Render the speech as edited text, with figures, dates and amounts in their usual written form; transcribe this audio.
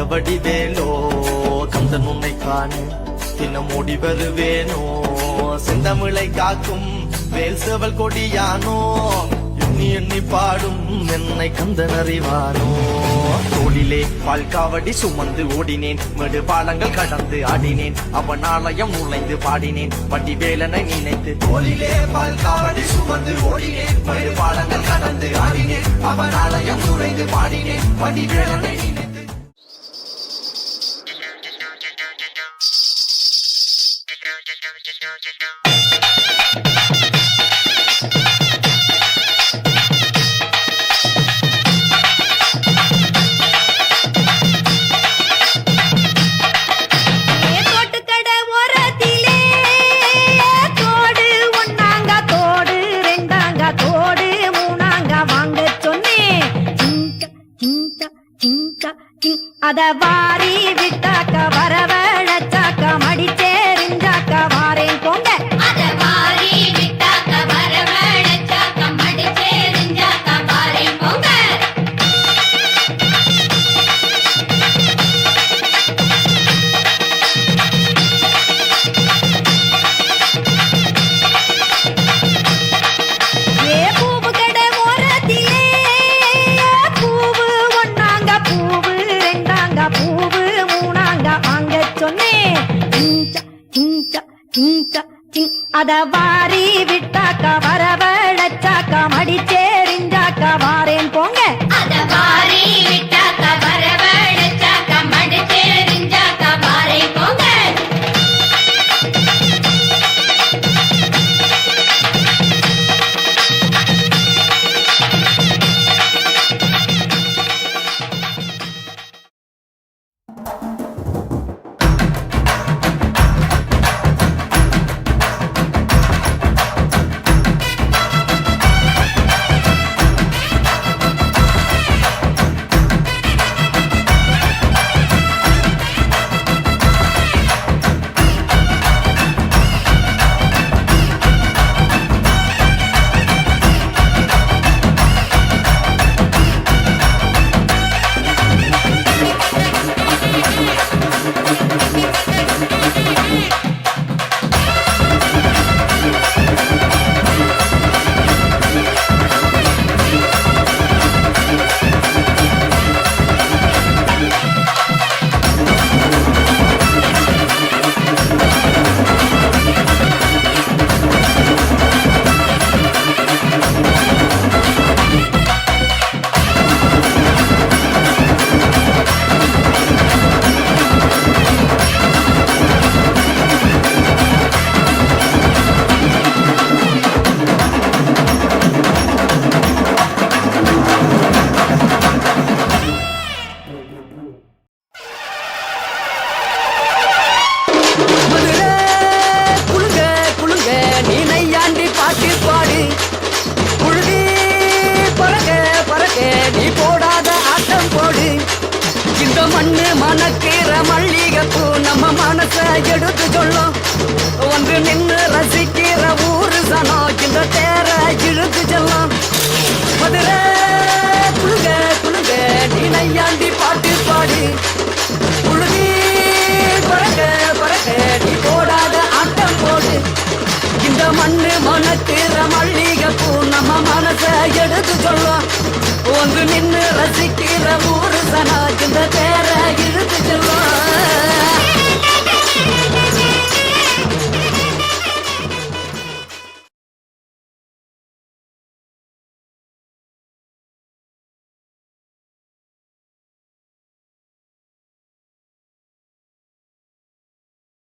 வடிவேலோ கந்தன் உன்னை காண தினம் ஓடி வருவேனோ செந்தமிழை காக்கும் வேல் செவல் கொடியானோ எண்ணி எண்ணி பாடும் என்னை கந்தன் அறிவானோ தோளிலே பால்காவடி சுமந்து ஓடினேன் மேடு பாலங்கள் கடந்து ஆடினேன் அவன் ஆலயம் நுழைந்து பாடினேன் வடிவேலனை நினைத்து தோளிலே பால்காவடி சுமந்து ஓடினேன் மேடு பாலங்கள் கடந்து ஆடினேன் அவன் ஆலயம் நுழைந்து பாடினேன் வடிவேலனை நினைத்து அத வாரி விட்டாக்க வரவழைச்சாக்க மடிச்சேரிஞ்சாக்க வாரேன் போங்க அத வாரி விட்டாக்க வரவழைச்சாக்க மடிச்சேரிஞ்சாக்க வாரேன் போங்க ஏ பூவு கடை ஓரத்திலே பூவு ஒன்னாங்க பூவு பூவு மூணாங்க வாங்க சொன்னேன் அத வாரி விட்டாக்க வரவழைச்சாக்க மடிச்சேரிஞ்சாக்க வாரேன் போங்க அத வாரி விட்டாக்க வரவழைச்சாக்க மடிச்சேரிஞ்சாக்க வாரேன் போங்க மண்ணு மணக்கிற மல்லிகைப்பூ நம்ம மனச எடுத்து சொல்லும் வந்து நின்று ரசிக்கிற ஊரு சனம் இந்த தேர இழுத்து செல்லும் மதுரை குழுங்க குழுங்க நீ நையாண்டி பாட்டு பாடு குழுகி பறக்க பறக்க நீ போடாத ஆட்டம் போடு இந்த மண்ணு மணக்கிற மல்லிகைப்பூ நம்ம மனச எடுத்து சொல்லும் வந்து நின்று ரசிக்கிற ஊரு சனம்